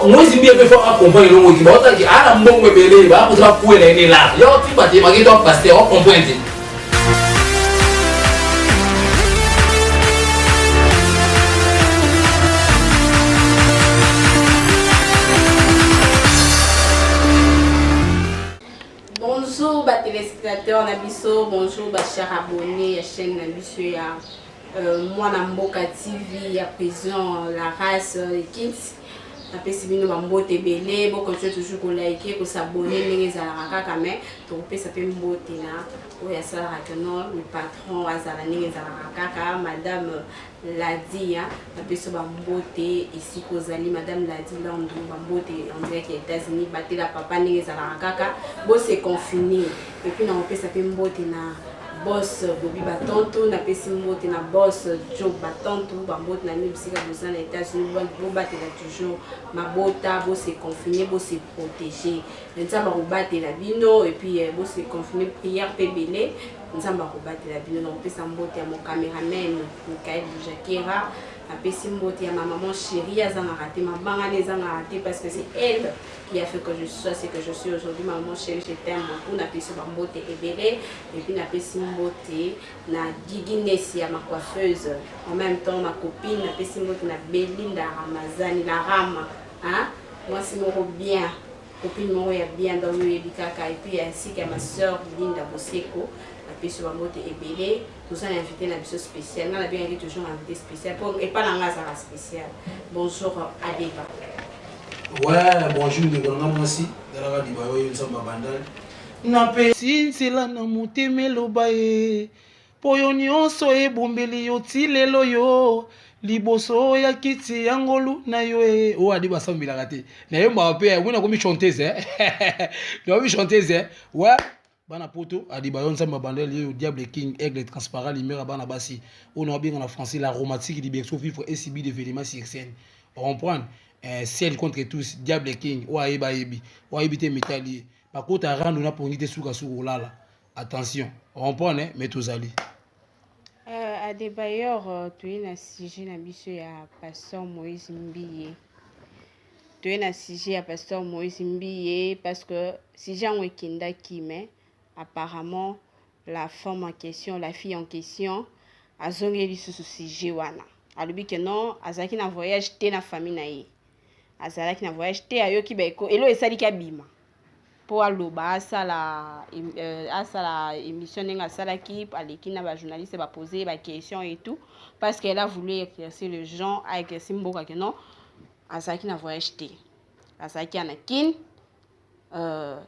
Moïse bien fait accompagner le qui va dire ah la mbongo belé va pour ça pour les là yo tu vas te maquiller ton pasteur on comprend. Bonjour téléspectateurs Nabiso, bonjour chers abonnés à la chaîne Nabiso ya moi Namboka TV à présent la race Kids. Après si bino bambote belé, bon continuer toujours ko liker, ko s'abonner ndenge za la kaka mais to pe ça peut mbote na o ya sala rakano le patron azala ndenge za la kaka madame Ladi ya après so bambote ici ko zali madame Ladi Landu bambote on dirait que États-Unis batté la papa ndenge za la kaka bo c'est confiné et puis na on peut ça peut mbote na boss Bobby Batonto na pesi mbote na boss Joe Batonto bambote na mibisika bozana na États-Unis bo batela toujours mabota bo se confiner bo se protéger nzamba ko batela bino et puis bo se confiner prière pe belé nzamba ko batela bino na pesa mbote ya mon cameraman Michael Jakera na pesi mbote ya ma maman chérie azanga raté mabanga nezanga raté parce que c'est elle qui a fait que je sois ce que je suis aujourd'hui. Maman chérie, je t'aime beaucoup. Na pesi bambote ebele et puis na pesi mbote na Gigi Nessia ma coiffeuse. En même temps ma copine na pesi mbote na Belinda Ramazani la Rama. Hein? Moi c'est mon bien. Copine moi ya bien dans le Ebikaka et puis ainsi que ma soeur Linda Boseko. Na pesi bambote ebele. Nous avons invité un invité spécial. On a bien invité toujours un invité spécial et pas la Nazara spécial. Bonjour Adeba. Ouais, bonjour, nous aussi. Dans la Dibayo, nous sommes à Bandal. Nape sinsila na motema eloba ye po yo nyonso ebombeli yo ti lelo yo liboso ya kiti ya ngolu na yo e o adi basambelaka te na ye mwa pe mona komi chanteuse komi chanteuse ouais bana poto adi bayo nzamba bandel yo diable king aigle transparent lumière bana basi on a bien en français l'aromatique du berceau vivre et subir des événements sur scène on comprend ciel contre tous diable king o ayeba yebi o ayebite métallier par contre à rendre na pongite suka suko lala attention on comprend mais tous ali à des bailleurs tu es na sujet na biso ya pasteur Moïse Mbiye tu es na sujet ya pasteur Moïse Mbiye parce que si j'en wekinda qui mais apparemment la femme en question la fille en question a zongeli sur ce sujet wana alobi que non azaki na voyage te na famille na ye azalaki na voyage te ayoki beko elo esaliki abima po aloba asala émission ndenge asalaki aleki na bajournaliste baposer baquestion et tout parce qu'elle a voulu éclaircir le gens a éclairci mboka que non azalaki na voyage te azalaki ana kin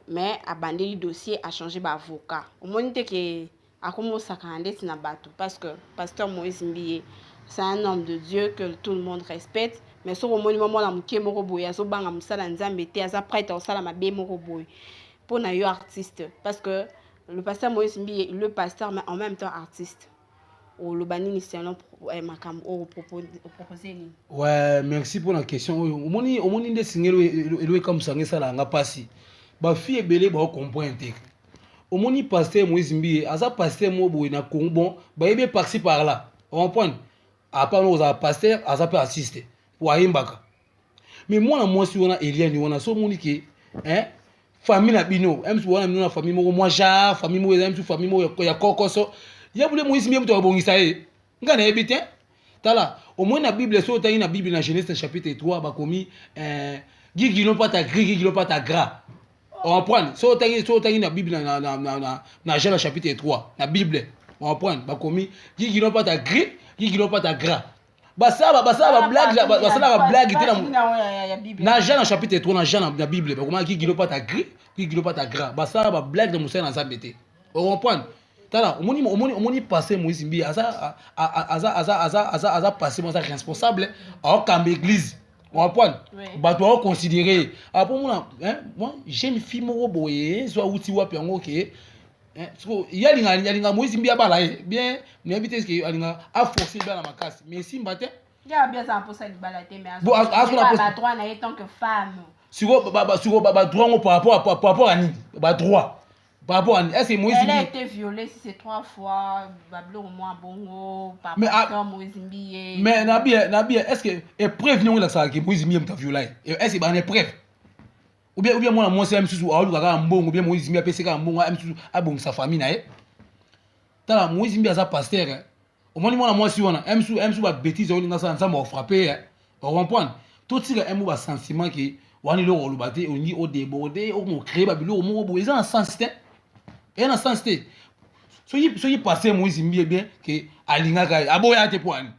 mais abandeli dossier a changé baavocat omoni te ke akomosaka ndeti na bato parce que pasteur Moïse Mbiye c'est un homme de Dieu que tout le monde respecte mais so omoni mona muke moko boye azobanga musala nzambe te aza prêtre osala mabe moko boye pona yo artiste parce que le pasteur Moïse Mbiye le pasteur mais en même temps artiste au lobanini c'est un makam au proposer ni ouais merci pour la question omoni nde singelo elo comme ça ngesala nga pasi ba fille ebele ba comprendre te omoni pasteur Moïse Mbiye aza pasteur mo boye na Congo bon ba yebe par-ci par là on comprend après nous a pasteur aza pe assiste pour aimbaka mais moi na moi si on a Eliane on a so moni ke famille na bino même si on a na famille mo moi ja famille mo même si famille mo ya kokoso ya bule Moïse Mbiye mto bongisa ye ngana ebite tala au moins na Bible so ta na Bible na Genèse chapitre 3 ba komi gigi non pas ta gris gigi non pas ta gras on prend so ta na Bible na Genèse chapitre 3 na Bible on prend ba komi gigi non pas ta gris gigi non pas ta gras basaba blague basala blague te na Genèse chapitre 3 na Genèse na Bible ba komi gigi non pas ta gris gigi non pas ta gras basala blague de Moussa na Zambete on comprend tala omoni passer Moïse Mbiye aza passer moi responsable en camp église on comprend ba doit considérer après moi jeune fille moko boye soit outi wapi yango ke so yalinga Moïse Mbiye bala bien ne habite que alinga a forcer bana makasi mais si mbate ya bien ça pour ça libala te mais ba droit na tant que femme siko ba droit par rapport à ni ba droit par rapport à est-ce que Moïse elle a été violée si c'est 3 fois bablo au moins bongo par pasteur Moïse Mbiye mais nabi est-ce que épreuve non la ça que Moïse Mbiye m'a violé est-ce que ba épreuve ou bien moi c'est msusu a olu kaka mbongo ou bien Moïse Mbiye pese ka mbongo msusu abong sa famille na ye tala Moïse Mbiye za pasteur au moins moi si wana msusu ba bêtise olinga ça ensemble va frapper on comprend tout ça un mot sentiment que wani lo olubate oni o déborder o mo créer ba bilo mo bo ils en sens et en sens te soki passer Moïse Mbiye bien que alinga ka aboya te poani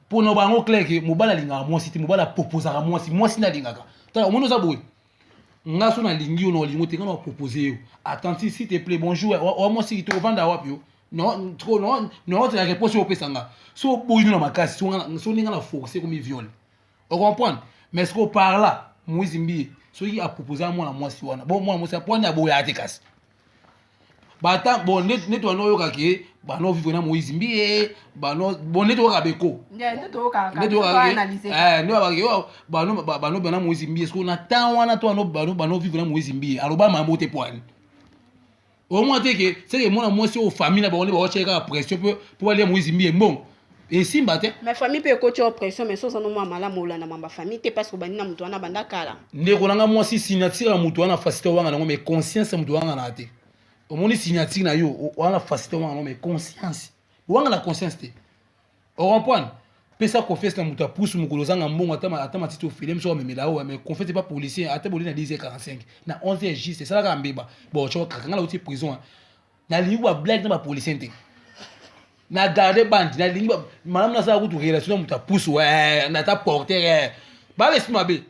pour no bango clair que mobala linga moi si te mobala proposer à moi si na linga ka tala o mo no za boy nga so na lingi yo no lingo te kana proposer yo attentif s'il te plaît bonjour o mo si to vanda wapi yo non trop non tu la réponse au pesanga so boy no makasi so ninga na forcer comme viol on comprend mais ce qu'on parle là Moïse Mbiye so il a proposé à moi si wana bon moi c'est point na boya te kasi bata bon net to no yo ka ke ba no vivre na Moïse Mbiye ba no bon net to ka beko net to ka analyser no ba ke ba no na Moïse Mbiye ce qu'on attend wana to no ba no vivre na Moïse Mbiye aloba mambo te point au moins te que c'est que moi si au famille na ba on ba checker pression pour aller Moïse Mbiye bon et si mbate ma famille peut coacher oppression mais ça no mama la mola na mamba famille te parce que bani na mutu wana banda kala ndeko nanga moi si signature mutu wana facilité wanga nango mais conscience mutu wanga na te au moins signature na yo wana facilité wanga mais conscience wanga la conscience te on comprend pesa confiance na mutu pousse mukolo zanga mbongo ata matito film so memela o mais confiance pas policier ata boli na 10h45 na 11h c'est ça la mbeba bon tu kakanga la uti prison na liu ba blague na ba policier te na garder bande na lingi madame na sa kutu relation muta pousse na ta porter ba laisse mabe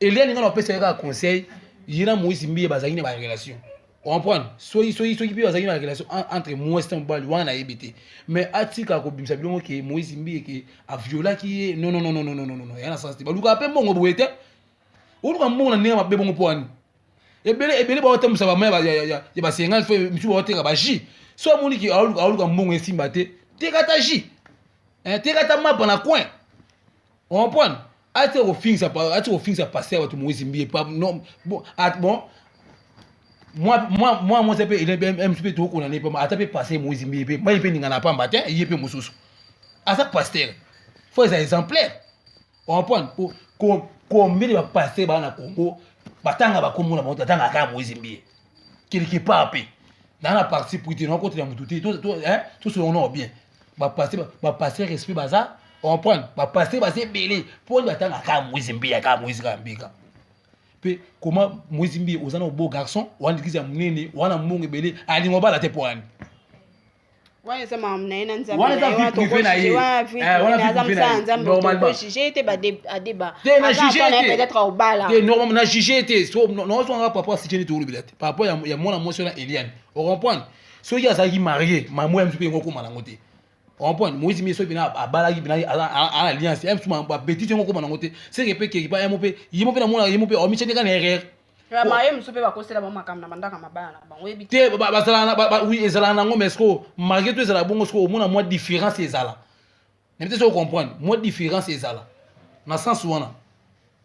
ele ninga no pesa ka conseil yina Moïse Mbiye bazaki na ba relation on comprend soyi bi bazaki na relation entre moi et mbali wana ebité mais atika ko bimsa bilongo ke Moïse Mbiye ke a viola ki non yana sens te baluka pe mbongo boete uluka mbongo na ninga mabe bongo poani ebele ba otem sa ba ma ya ba 50 fois mtu ba oteka ba ji so moni ki auluka mbongo esimba te tekata ji tekata mapa na coin on comprend ate ko finsa passer à Moïse Mbiye pas non bon moi c'est peu il est un petit peu trop qu'on en est pas ate passer Moïse Mbiye pe moi pe ninga na pamba te il pe mususu asa pasteur faut des exemplaires on comprend pour combien de pasteur ba na Congo batanga ba komona ba tanga ka Moïse Mbiye quelque part pe dans la partie pour te rencontrer la mututé tout ce on a bien ba passer respect baza on prend ba passer baser belé pour batanga ka Moïse Mbiye ka Moïse Mbiye pe comment Moïse Mbiye ozana beau garçon wana dikiza munene wana mbongo belé ali ngobala te poani ouais ça m'a amené dans ça wana ta vie privée na ye wana vie privée normalement juger était ba débat peut-être au bala normalement na juger était so non so par rapport à si tu tout le billet par rapport ya mon émotion na Eliane on comprend so ya ça qui marié maman aime super ngoko manangote on comprend Moïse Mbiye so bina abala qui bina en alliance aime souvent ba petit ngoko manangote c'est que pe qui ba aime pe yimo pe na mona yimo pe o mi chene ka na erreur la maye msupe ba kosela ba makamba bandaka mabana ba webi te ba sala oui ezala nango mais sko malgré tout ezala bongo sko mona moi différence ezala mais peut-être on comprendre moi différence ezala na sens wana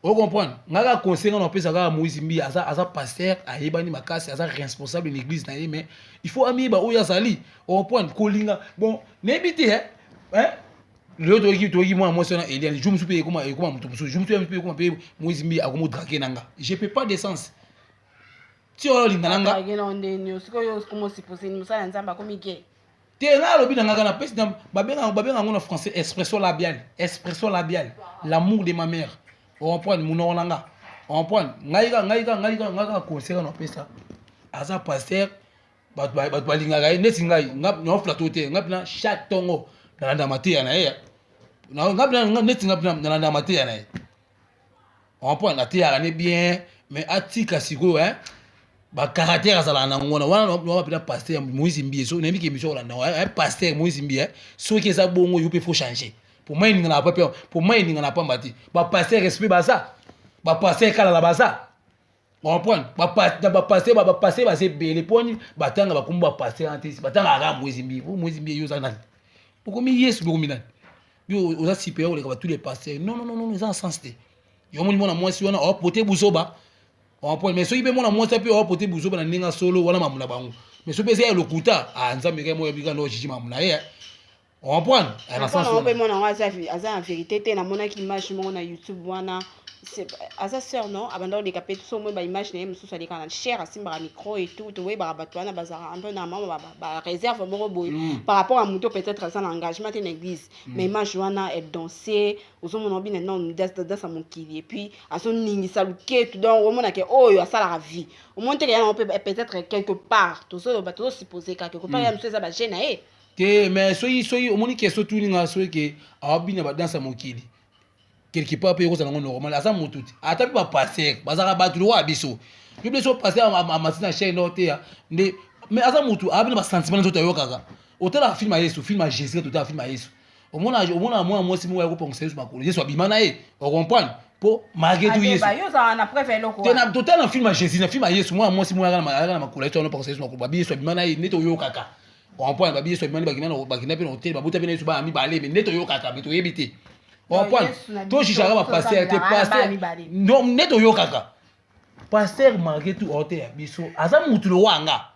on comprendre ngaka conseil on peut savoir Moïse Mbiye asa pasteur ayebani makasi asa responsable de l'église na ye mais il faut ami ba oya sali on comprendre kolinga bon n'ébité le toki moi sur Eliane je me suis payé comment mutu je me suis payé comment payer Moïse Mbiye akomo draquer nanga je peux pas de sens ti o linga nanga ngeno siko yo como si poser nous ça nzamba comme ke te na lobi nanga na pesi na babenga ngona français expression labiale l'amour de ma mère on comprend mon nanga on comprend ngaika conseil na pesa asa pasteur bat balinga ga neti ngai ngap no plateau te ngap na chaque tongo na ndamate na ye na ngap na neti ngap na ndamate na ye on comprend na te ya ne bien mais atika siko ba caractère azala na ngona wana no ba pasteur Moïse Mbiye so na miki mission la pasteur Moïse Mbiye so ki za bongo yo pe faut changer pour moi ninga na pas pour moi ninga na pas mbati ba pasteur respect baza ba pasteur kala la baza on comprend ba pasteur ba se belé poni batanga ba kumba pasteur antisi batanga ga Moïse Mbiye yo za nani pour mi yesu bo mi nani yo oza super o le ka tous les pasteurs non ils en sens te yo mo na moi si wana o poté buzoba on point mais soki pe mona mwasi pe oporter buzo bana ninga solo wana mamuna bango mais soki pe lokuta nzambe ke moyo bika no jiji mamuna ye on point na sens on peut mona waza en vérité te na mona ki image mo na YouTube wana asa sœur non abandon de capet so mo ba image na mususu ali kana cher asimba micro et tout to we ba bato wana bazara un peu na mama ba réserve mo boy par rapport à muto peut-être à son engagement en église mais image wana elle danser ozo mo bien non dans sa mokili et puis à son ningi saluke tout donc au mona ke oyo asala la vie au monte que on peut peut-être quelque part tout ça bato supposer quelque part ya mususu ba gêne eh que mais soyi omoni question tout ninga soyi ke abina ba dans sa mokili quelque part pe ko zana normal asa mututi ata pa passer bazaka batu lo abiso yo biso passer a matina chaîne note ya nde mais asa mutu abina ba sentiment nzoto yokaka otala film a Yesu film a Jésus tout a film a Yesu omona moi si mo ya ko penser Yesu makolo Yesu abima na ye on comprendre po malgré tout Yesu yo ça na préfère loko tena total na film a Jésus na film a Yesu moi si mo ya na makolo Yesu on penser Yesu makolo ba Yesu abima na ye neto yokaka on point ba Yesu abima ni bakina pe no hotel ba buta pe na Yesu ba ami ba le mais neto yokaka mais to yebite on point to chichara ba passer te passer non neto yokaka passer malgré tout hotel ya biso aza mutu lo wanga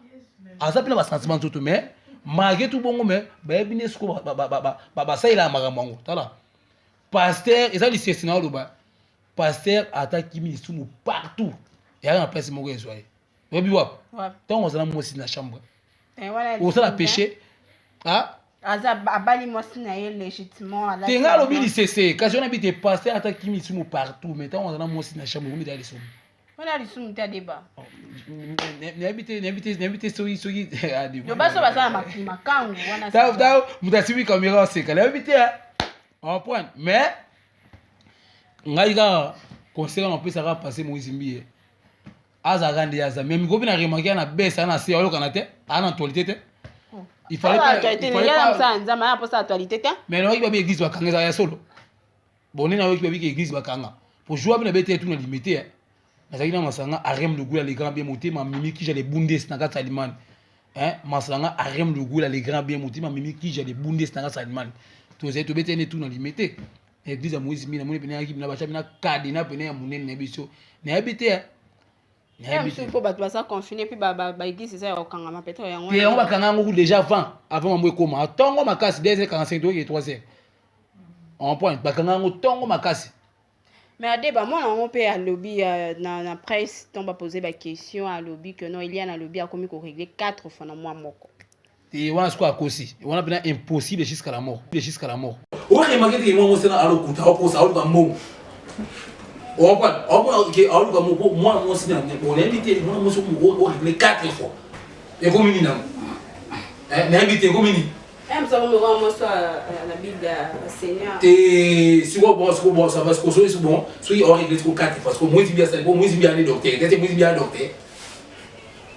aza pina ba sentiment tout mais malgré tout bongo mais ba bine sko ba saila makambo tala pasteur eza lisesi na loba pasteur ataki ministre partout ya na place moko ezoye obi wap tant on a mosi na chambre on ça la péché ah aza abali mosi na ye légitimement ala tenga lobi lisesi kasi on habite pasteur ataki ministre partout mais tant on a mosi na chambre on dali somme on a lisum ta débat n'habite soyi yo baso basa makima kangu wana ta mutasibi caméra seka n'habite en point mais ngai ka conseil on peut ça passer Moïse Mbiye azaka ndi aza mais mikobi na remarquer na besa na se oloka na te ana actualité te il fallait pas ça nzama ya posa actualité te mais non il va bien église bakanga ya solo boné na yoki babiki église bakanga pour jouer bien bête tout na limité nazaki na masanga arem le goût les grands bien monté ma mimi qui j'ai les bundes na kata alimani masanga arem le goût les grands bien monté ma mimi qui j'ai les bundes na kata alimani to zé to bête tout na limité église ya Moïse Mbiye na moni pena ki na bacha na kadi na pena ya munene na biso na habité il faut battre ça confiné puis ba église ça au kangama peut-être yango et on va kangama déjà avant moi comment tongo makasi 2h45 et 3h on point ba kangama tongo makasi mais à débat moi on peut à lobby na presse on va poser ba question à lobby que non il y a na lobby a commis ko régler 4 fois dans mois moko et on a quoi aussi on a bien impossible jusqu'à la mort o remarquer que moi c'est na alokuta o posa o ba mo on va que aluka mo moi c'est na on invité moi so mo régler 4 fois et comme ni na invité comme ni ça va me rendre moi la Bible Seigneur et si bon ça va se poser c'est bon si on régler 4 fois parce que moi bien ça bon moi bien les docteurs c'était moi bien docteur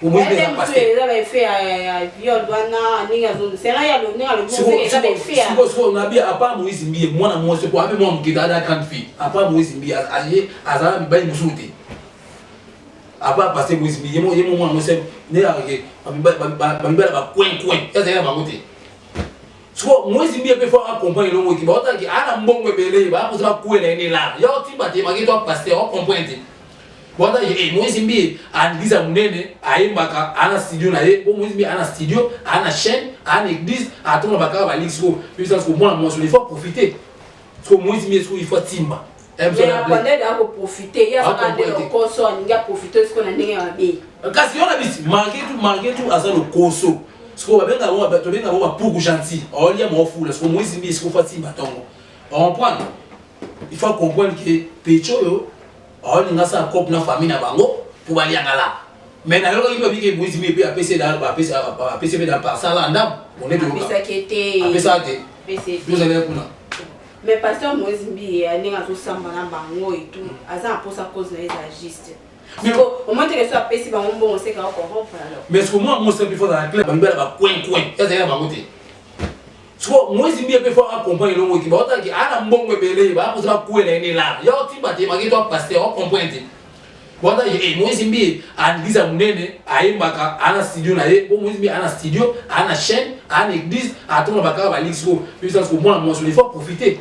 pour moi bien passer ça va faire viol wana ninga zo c'est là il y a le ça va faire si on a bien à part Moïse Mbiye moi c'est pour avec moi mkita da grande fille à part Moïse Mbiye aye azala bi ba musuti à part passer Moïse Mbiye moi c'est ne avec ba coin ça c'est ba moté so Moïse Mbiye peut faire accompagner le mot qui ba otaki ana mbongo belé ba ko za ku ene là yo ti ba te maki to passer on comprendre bota Moïse Mbiye andiza munene aimbaka ana studio na ye bo Moïse Mbiye ana studio ana chaîne ana église atoma bakaka ba lixo puis ça ko moi il faut profiter so Moïse Mbiye il faut timba mais on est là pour profiter il y a ça de koso on va profiter ce qu'on a ndenge ya bé kasi yo na bisi malgré tout asa le koso ce qu'on va bien avoir to bien avoir pour gentil on lia mo fou là ce Moïse Mbiye ce qu'on fait timba tongo on prend il faut comprendre que pecho yo on nga sa couple na famille na bango pour bali ngala mais na yoko ipo bike Moïse Mbiye pe apese dans par ça là ndam on est de ça qui était apesa te vous allez kuna mais pasteur Moïse Mbiye aninga zo samba na bango et tout aza pour sa cause na juste mais au moins que ça apese ba mbongo c'est ka ko rompre alors mais ce que moi c'est plus fort dans la clé ba coin ça c'est ba ngote so Moïse Mbiye peut faire accompagner le mot qui ba otaki ana mbongo belé ba ko za ku ene là yo ti ba te maki to pasteur on comprendre bota Moïse Mbiye andiza munene aimbaka ana studio na ye bo Moïse Mbiye ana studio ana chaîne ana église atoma bakaka ba lixo puis ça ko moi il faut profiter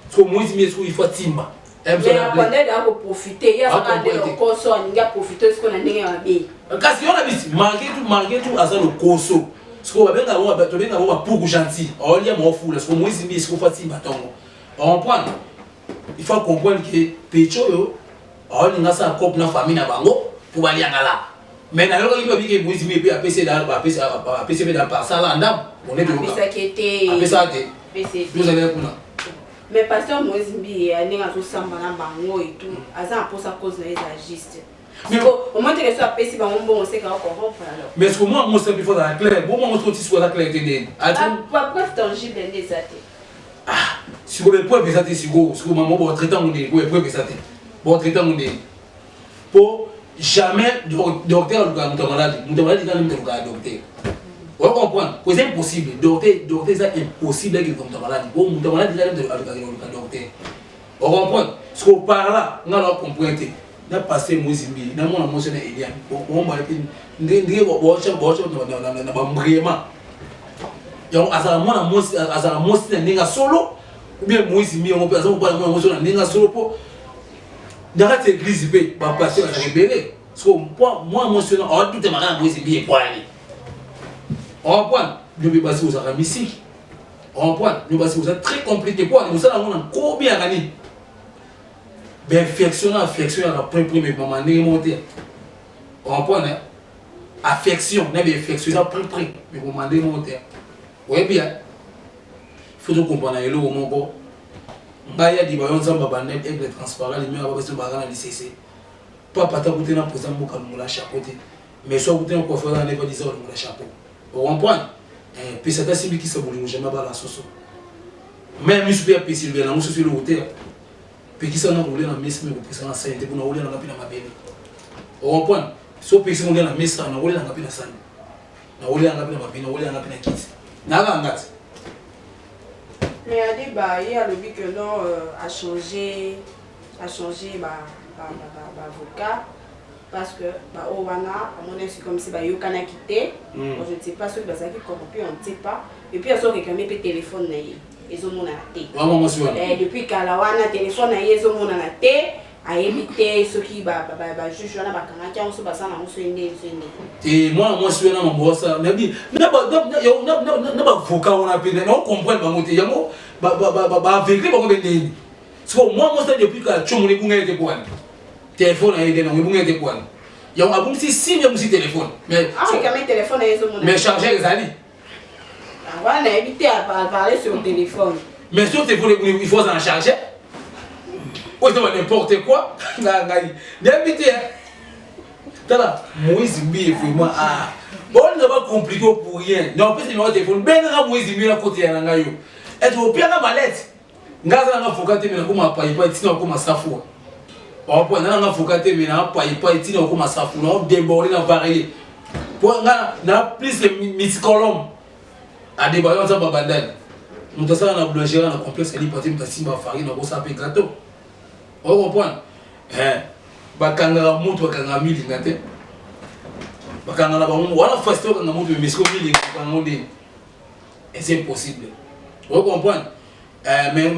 so Moïse Mbiye il faut timba mais après d'avoir profiter il y a ça quand le koso on a profiter ce qu'on a ndenge ya bé kasi on a bis malgré tout asa le koso ce qu'on va bien avoir pour gentil on lia mo fou là ce qu'on moi zimbi ce qu'on fait batongo on comprend il faut comprendre que pecho yo on linga sa couple na famille na bango pour balianga là mais na yo ko bi ke moi zimbi pe apc dans par ça là ndam on est de ça qui était vous allez pour là. Mais pasteur Mozimbi a ninga zo samba na bango et tout aza pour sa cause na juste mais au moins que soit pesi ba mbongo c'est ka ko rompre alors mais ce que moi c'est plus fort dans la clair bon moi aussi soit la clair tende pas preuve tangible des athées ah si vous preuve des athées si vous maman bon traitant on est preuve des athées bon traitant on est pour jamais docteur le malade quand même le docteur on comprend que c'est impossible docteur c'est impossible que comme malade bon mon malade il a le docteur on comprend ce qu'on parle là on a comprendre na passé Mozimbi na mona motionné Eliam on va ndenge bo na bambrema yo azala mona ndinga solo ou bien Mozimbi on peut azala mona motionné ndinga solo po dans cette église pe ba passer la rebelle parce que moi motionné on tout est marqué Mozimbi et pour aller on prend nous be passer aux aramisiki on prend nous passer aux très compliqué pour nous ça on a combien gagné ben affection après premier maman n'est monté on comprend hein affection n'est bien affection après mais maman n'est monté ouais bien faut donc comprendre le moment bon ngaya di ba yonza baba net avec les transparents les meilleurs ba ba na lycée papa ta côté na posa mboka mo la chapeau mais soit côté ko faire na pas dire mo la chapeau on comprend puis ça si qui se boule jamais ba la soso même super petit bien na sur le hôtel pekisa na rouler na messe mais pekisa na sainte pour na rouler na kapina mabele on comprend so pekisa na messe na rouler na kapina sane na rouler na kapina mabele na rouler na kapina kiti na ngati mais à débat il y a le but que non a changé avocat parce que bah owana à mon avis comme si bah yokana quitté je ne sais pas ce que bah ça qui corrompu on ne sait pas et puis à ce que quand même téléphone na ezomona na te depuis kala wana téléphone na ezomona na te a éviter ce qui ba juge wana bakanga ki onso basana onso ende et moi suis na mambosa na bi na ba voka wana pe na comprendre ba moté yango ba vécu ba ko bende so moi c'est depuis que chomule bunga te kwana téléphone a aidé na bunga te kwana yango abum si bien musi téléphone mais quand même téléphone na ezomona mais charger les ali on va éviter à parler sur le téléphone. Mais sur le téléphone, il faut en charger. Ou n'importe quoi. D'éviter. Tala, Moïse Mbi est vraiment bon, on ne va pas compliquer pour rien. Non, plus c'est le téléphone. Ben na Moïse Mbi à côté ya nga yo. Et au pire na balette. Ngaza na fokate mais na kuma paipa itina kuma safu. On point na fokate mais na paipa itina kuma safu. Na déborder na varier. Pour na plus le mysticolum. A des baillons ça babandane nous ça na boulangerie na complexe ali parti mtasimba farine na ça pe gâteau on comprend bakanga mutu bakanga mili ngate bakanga na bango wala fasto kanga mutu mais ce mili bakanga monde et c'est impossible on comprend mais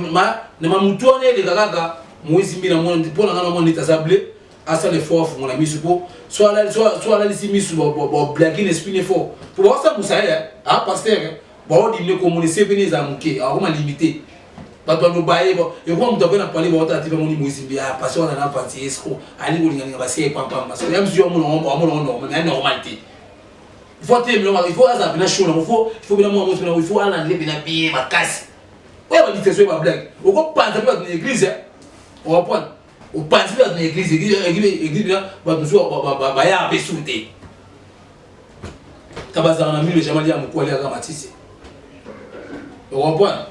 na mutu on est les gaga moïse mbi na monde pour na na monde tasable asa le fort on a mis sur soit là ici mis sur blaguer l'esprit fort pour voir ça vous savez ah pasteur bon il ne communique pas les amuke alors comment limiter ba no baye bo et comme tu vas parler ba ta mon Moïse bien parce qu'on a na parti escro ali ko linga ba c'est pam parce que même si on mais normalité il faut te il faut ça bien chaud il faut bien moi il faut aller bien bien ma casse ouais ba dit c'est pas blague on peut pas dans l'église on va prendre on pense dans l'église église ba nous ba ya besouté tabazana mille jamais dit à mon aller à Matisse. On comprend?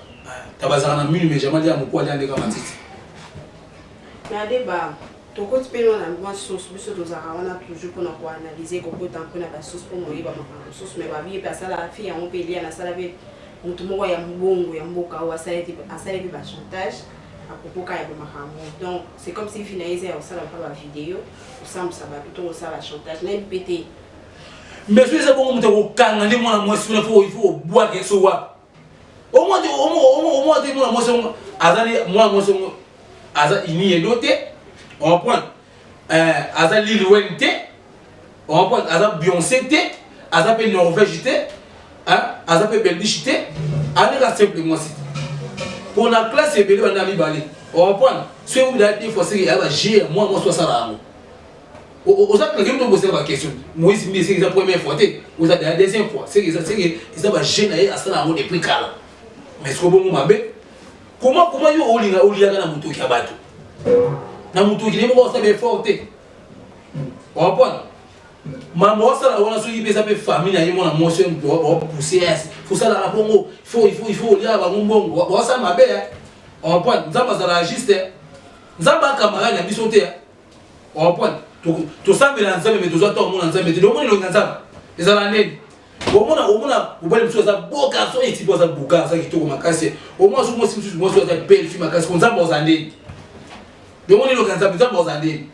Tabazana mille mais jamais dit à mon aller à Matisse. Mais à débat, ton côté pénal a moi sauce, mais surtout on a toujours pour nous analyser qu'on peut tamponner la sauce pour moi, bah ma sauce mais bah bien parce que la fille on peut lire na sala be on tout moi ya mbongo ya mboka ou asala bi ba chantage à propos ka ya makambo. Donc c'est comme si finaliser au sala pas la vidéo, ça va plutôt ça va chantage na pété. Mais si c'est bon, on kanga ni mwana mwasi il faut boire quelque chose. Au moins moi azali mwana mwasi aza ini edote on comprend aza Lil Wayne te on comprend aza Beyoncé te aza pe Norvège te aza pe Belgique te aza simplement c'est pour la classe et belé bana mi balé on comprend si vous avez forcé il va gérer moi soit ça là aux autres qui nous posent la question moi c'est c'est la première fois vous avez la deuxième fois c'est ça va gêner à ça là on est plus calme mais ce que bon mabé comment yo olinga na mutu ki abato na mutu ki ne mo sa be forte on comprend maman ça là on a suivi ça be famille na yimo na motion doit pousser faut ça là bongo il faut lire ba bongo on ça mabé on comprend nzamba za la juste nzamba camarade na biso te on comprend to sambela nzambe mais to zo to mona nzambe te do mona lo nzamba ezala neni omona ubale mso za boka so etipo za buka za kitoko makasi omona so mosi mso mosi za belle fille makasi konzamba ozande de mona lo kanza nzamba ozande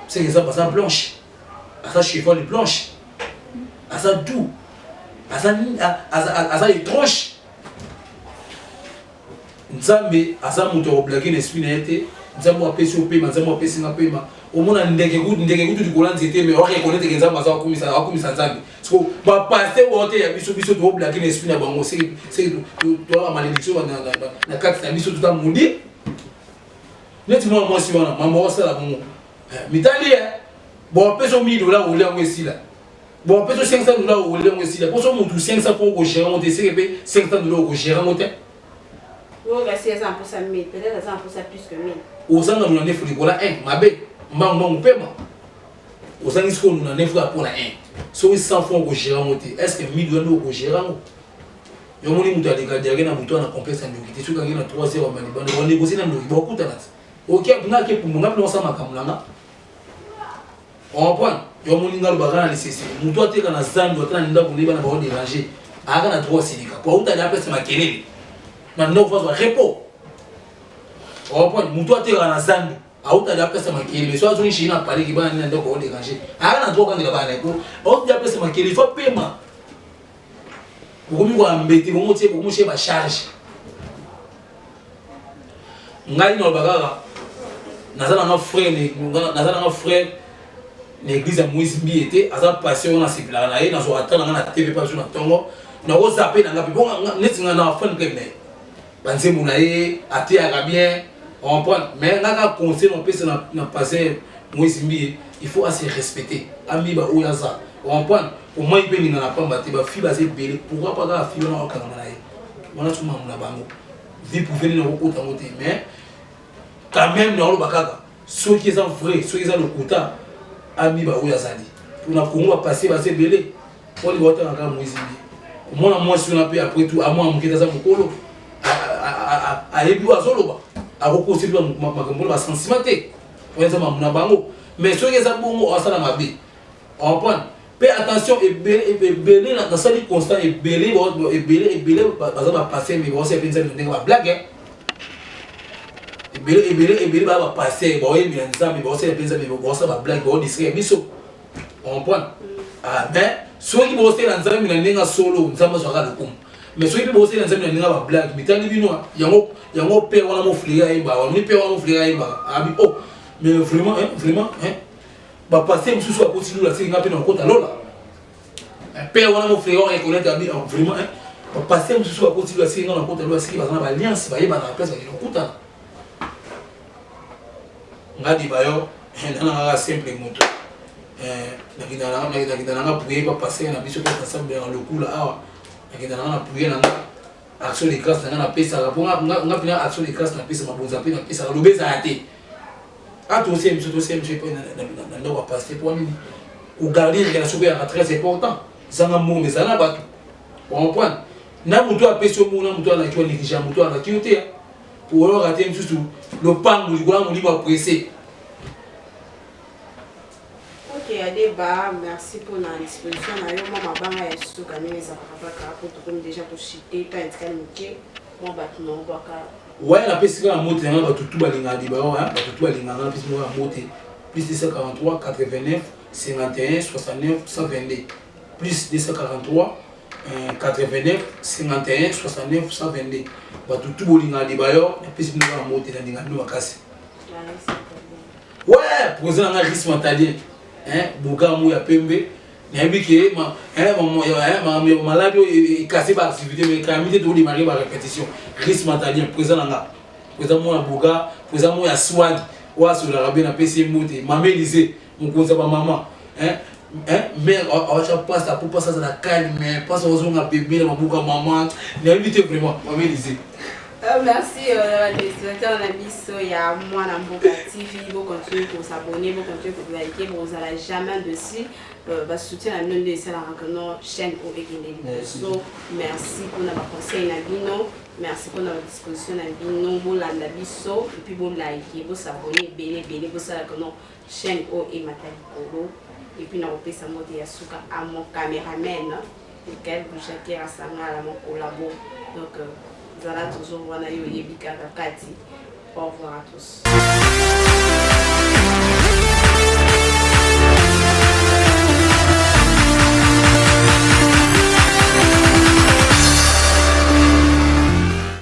c'est que ça passe blanche ça chiffon de blanche ça doux ça étrange nzambe asa muto oblaki l'esprit na été nzambe apesi opema nzambe apesi na pema omona ndeke kutu dikola nzete mais ore connaître que nzambe aza akumisa nzambe parce que ba passer wote ya biso to oblaki l'esprit na bango c'est to la malédiction na kati na biso tout amundi neti moi si wana maman ça la bongo mitali bon peso $1000 ou là aussi là bon peso $500 ou là aussi là pour son mutu 500 pour gérer monter c'est que $500 au gérer monter oui c'est ça pour ça peut-être ça pour ça plus que 1000 ozanga nous na nefu likola 1 mabe mbango pema ozanga isko nous na nefu pour la 1 so 100 francs au gérer monter est-ce que $1000 au gérer yo moni mutu adekadiake na mutu na complexe ndokite soka ngena 3 heures malibanda on négocier na ndoki beaucoup tana OK ngake pumunga pino sama kamulanga on comprend yo moni ngalo bakana lisese mutu ateka na zando atana ndako liba na ba déranger aka na droit silika pour uta ya pesa makelele na no fa repos on comprend mutu ateka na zando auta ya pesa makelele mais so azuni shina pale kibana na ndako ba déranger aka na droit kandela bana ko auta ya pesa makelele il faut paiement pour moi embêter pour motier pour mocher ba charge ngai no bagara nazana na frère l'église à Moïse Mbiete aza passé on a sécular na na so atana na TV pas sur na tongo na ko zapper na ngapi bon netinga na fan kemne banze munaye ati aga bien on prend mais ngaka conseil on peut na passer Moïse Mbiete il faut assez respecter ami ba oyaza on prend au moins il peut ni na pamba te ba fi ba se belé pourquoi pas ga fi na okanga na ye wana tuma muna bango vie pour venir na ko tango te mais quand même na lo bakaka ceux qui sont vrais ceux qui ont le quota ami ba oyazali pour na Congo va passer ba se belé pour les voter en Moïse Mbiete moi moi si on a pu après tout à moi mukita za mukolo a ebi wa zoloba a ko se makambo ba sensimenté pour ça muna bango mais ceux qui ont bongo asala mabe on prend fais attention et belé dans ça dit constant et belé par exemple passer mais bon c'est pensé de ba blague et belé va passer bon il bien ça mais bon c'est pensé mais bon ça va blague bon discret biso on prend ah mais ceux qui bosser dans ça mais ninga solo nzamba so ka lokum mais ceux qui bosser dans ça mais ninga ba blague mitani bino yango pe wana mo fliga imba on pe wana mo fliga imba abi oh mais vraiment ba passer mususu a continuer la série ngapi na kota lola père wana mo frère reconnaître abi vraiment ba passer mususu a continuer la série na kota lola siki bazana ba alliance ba yeba na place ba kota ngadi bayo na nga simple moto nakita nanga prier ba passer na biso ko ensemble dans le coup là awa nakita nanga prier nanga action de grâce nanga na pesa la ponga nga pina action de grâce na pesa mabonza pina pesa lobeza ate attention monsieur pas na ndoko passer pour nini ou garder relation est très important zanga mo mais ça na ba on comprend na muto apesi mo na muto ala kiwa négligent muto ala kiyote pour alors rater monsieur le pango likola mo liba pressé. Ok, à débat, merci pour la disposition. Moi, ma banque est sous quand même ça pour déjà pour chiter pas un calme moi non ouais la peste la moto na tout balinga di ba hein tout balinga na piste mo moto plus 243 89 51 69 122 plus 243 89 51 69 122 bato tu bolinga libayo epesi bino kaka mote na ndinga bino makasi ouais président nga risque matalien bokamu ya pembe nayebi ke maladi oyo ekase baactivité mais calamité todémarre barépétition risque matalien président nga président mo ya boka président mo ya swag oyo asololaka be napesi ye mote mama élise mokonzi ya bamama mère awacha pasta po pasa azala calme pasa ozonga bébé na mabuka mama nayebi te vraiment mama élise. Merci téléspectateurs na biso ya Mwana Mboka TV, vous continuez pour s'abonner, vous continuez pour liker, vous n'allez jamais dessus. Soutien à nous de la chaîne au Egeneli. Merci pour notre conseil na bino, merci pour notre disposition na bino, vous landa biso et puis vous liker, vous s'abonner, belé vous ça que notre chaîne au Ematali Kolo et puis nous repère sa mode ya suka à mon caméraman, lequel vous chacun à sa main à mon collabo. Donc Zala toujours wana yo yebi kaka kati. Au revoir à tous.